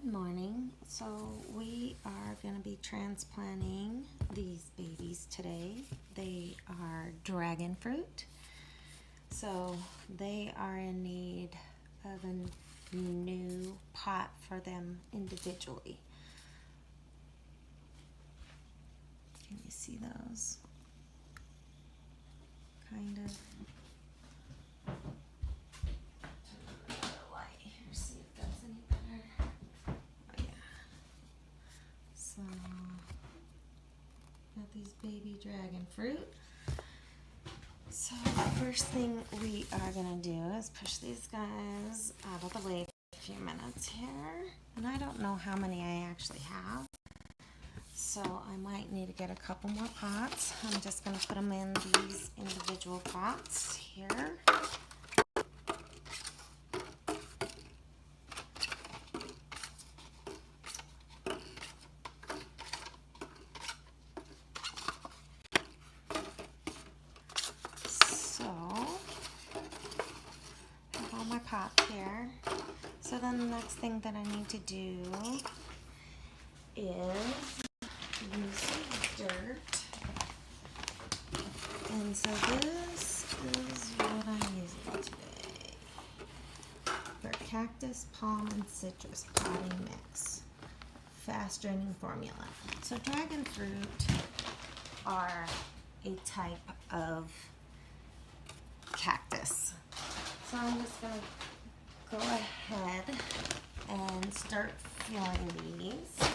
Good morning. So we are going to be transplanting these babies today. They are dragon fruit. So they are in need of a new pot for them individually. Can you see those? Kind of. Light here, see if that's any better. Oh yeah. So, got these baby dragon fruit. So the first thing we are gonna do is push these guys out of the way for a few minutes here. And I don't know how many I actually have, so I might need to get a couple more pots. I'm just gonna put them in these individual pots here. My pot here. So then the next thing that I need to do is use some dirt. And so this is what I'm using today. For cactus, palm, and citrus potting mix. Fast draining formula. So dragon fruit are a type of cactus. So I'm just going to go ahead and start filling these.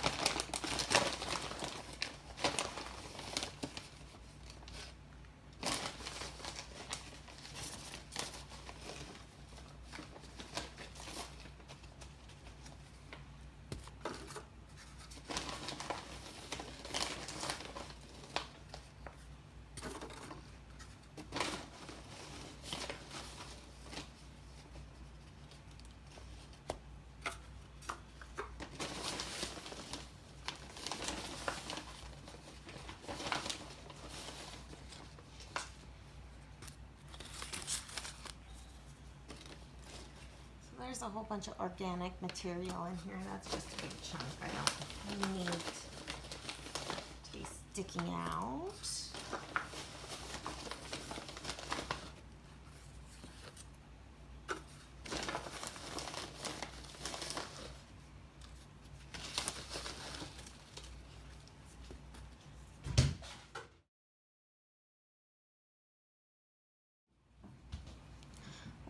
There's a whole bunch of organic material in here. That's just a big chunk. I don't need to be sticking out.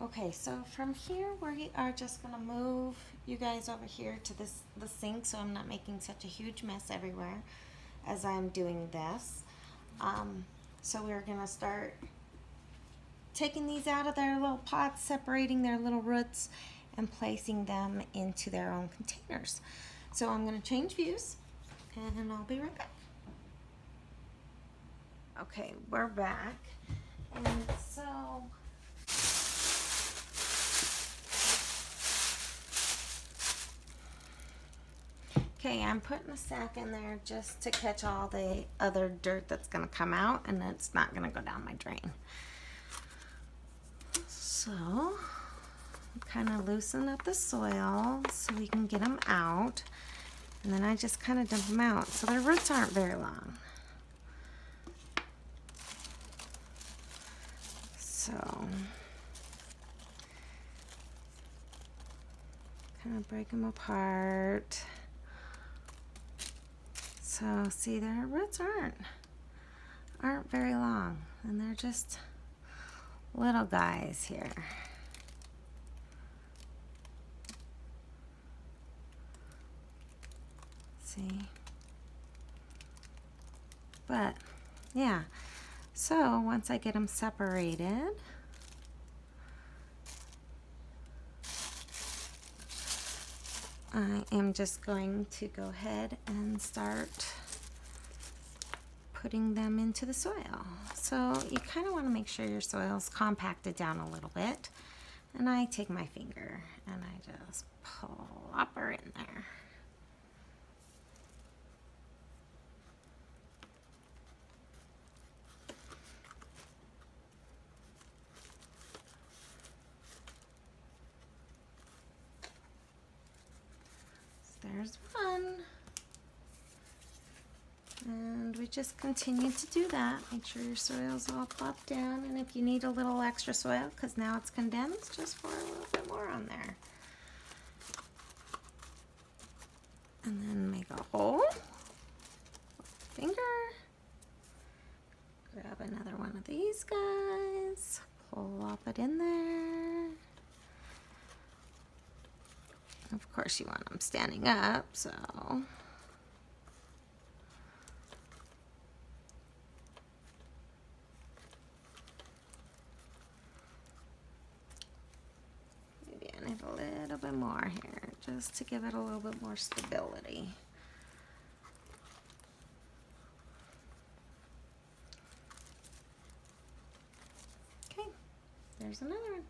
Okay, so from here we are just gonna move you guys over here to the sink, so I'm not making such a huge mess everywhere as I'm doing this. So we're gonna start taking these out of their little pots, separating their little roots, and placing them into their own containers. So I'm gonna change views, and I'll be right back. Okay, we're back, and so okay, I'm putting a sack in there just to catch all the other dirt that's going to come out, and it's not going to go down my drain. So, kind of loosen up the soil so we can get them out, and then I just kind of dump them out. So their roots aren't very long. So, kind of break them apart. So see, their roots aren't very long, and they're just little guys here. See? But yeah, so once I get them separated, I am just going to go ahead and start putting them into the soil. So you kind of want to make sure your soil's compacted down a little bit. And I take my finger and I just plop her in there. There's one. And we just continue to do that. Make sure your soil's all plopped down, and if you need a little extra soil, because now it's condensed, just pour a little bit more on there. And then make a hole. Finger. Grab another one of these guys. Plop it in there. Of course you want them standing up, so. Maybe I need a little bit more here, just to give it a little bit more stability. Okay, there's another one.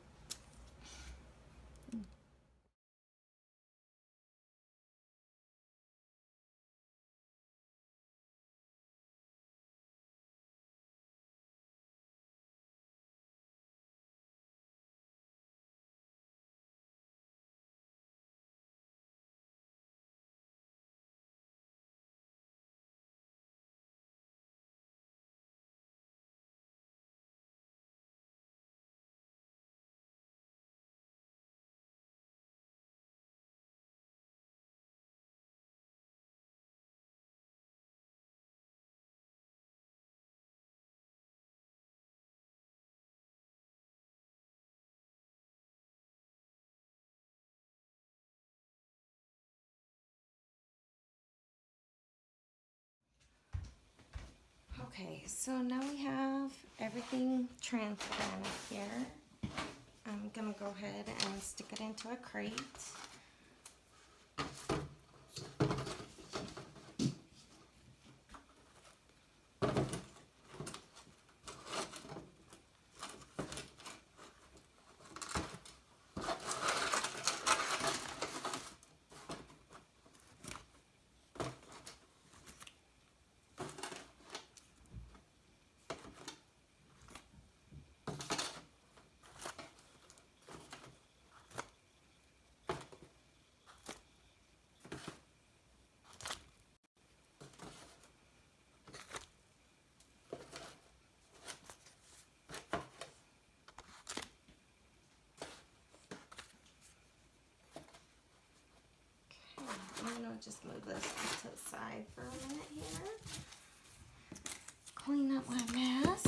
Okay, so now we have everything transplanted here. I'm gonna go ahead and stick it into a crate. I'm gonna just move this to the side for a minute here. Clean up my mess.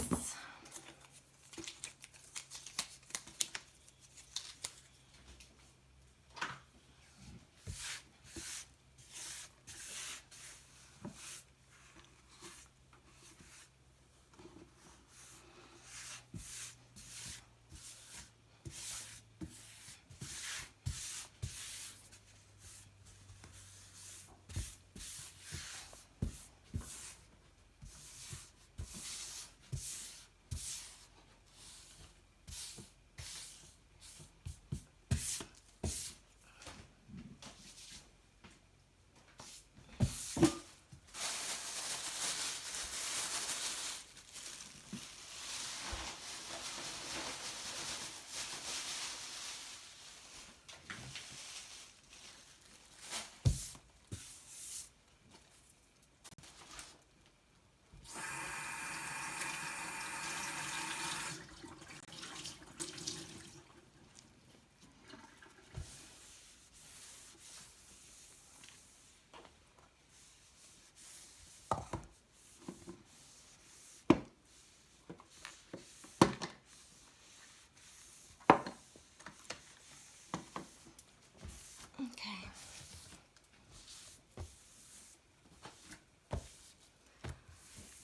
Okay.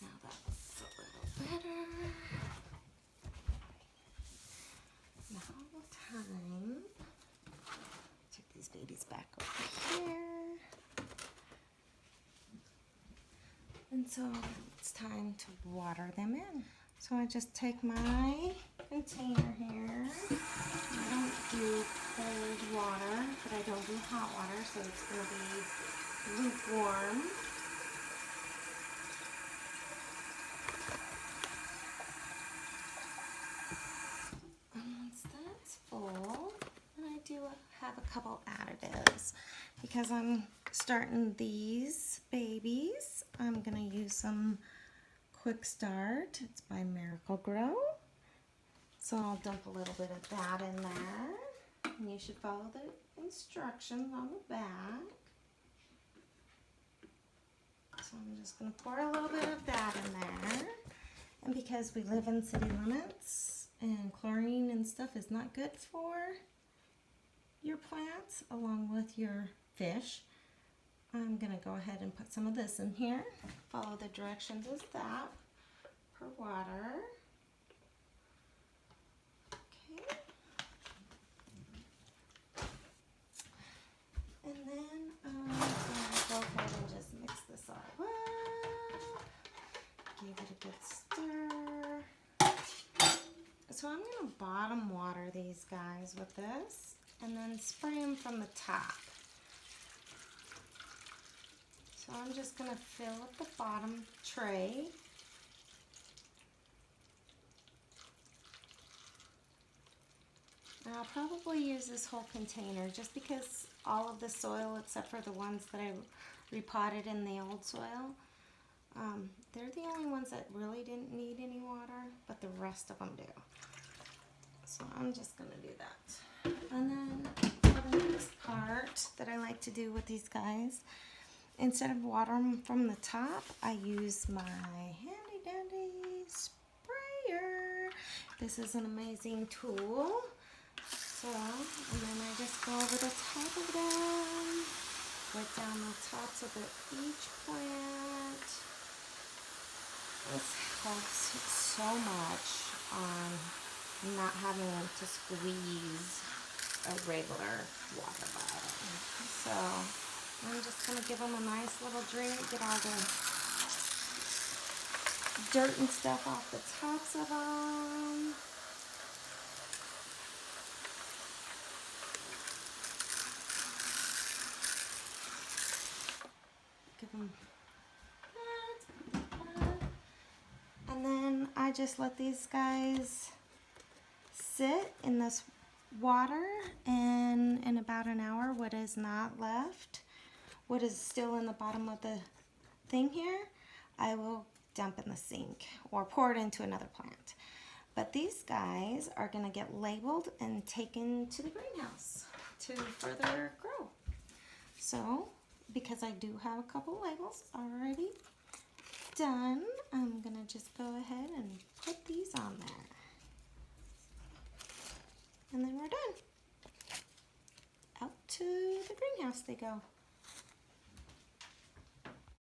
Now that looks a little better. Now time. Check these babies back over here. And so it's time to water them in. So I just take my container here. I don't do cold water, but I don't do hot water, so it's going to be lukewarm. And once that's full, then I do have a couple additives. Because I'm starting these babies, I'm going to use some Quick Start. It's by Miracle Grow. So I'll dump a little bit of that in there. And you should follow the instructions on the back. So I'm just going to pour a little bit of that in there. And because we live in city limits and chlorine and stuff is not good for your plants along with your fish, I'm going to go ahead and put some of this in here. Follow the directions as that for water. Okay. And then I'm going to go ahead and just mix this all up. Give it a good stir. So I'm going to bottom water these guys with this and then spray them from the top. So I'm just going to fill up the bottom tray. And I'll probably use this whole container just because all of the soil, except for the ones that I repotted in the old soil, they're the only ones that really didn't need any water, but the rest of them do. So I'm just going to do that. And then for the next part that I like to do with these guys, instead of watering from the top, I use my handy dandy sprayer. This is an amazing tool. So, and then I just go over the top of them, right down the tops of each plant. This helps so much on not having to squeeze a regular water bottle. So I'm just going to give them a nice little drink, get all the dirt and stuff off the tops of them. Give them that. And then I just let these guys sit in this water, and in about an hour, what is not left, what is still in the bottom of the thing here, I will dump in the sink or pour it into another plant. But these guys are going to get labeled and taken to the greenhouse to further grow. So, because I do have a couple labels already done, I'm going to just go ahead and put these on there. And then we're done. Out to the greenhouse they go.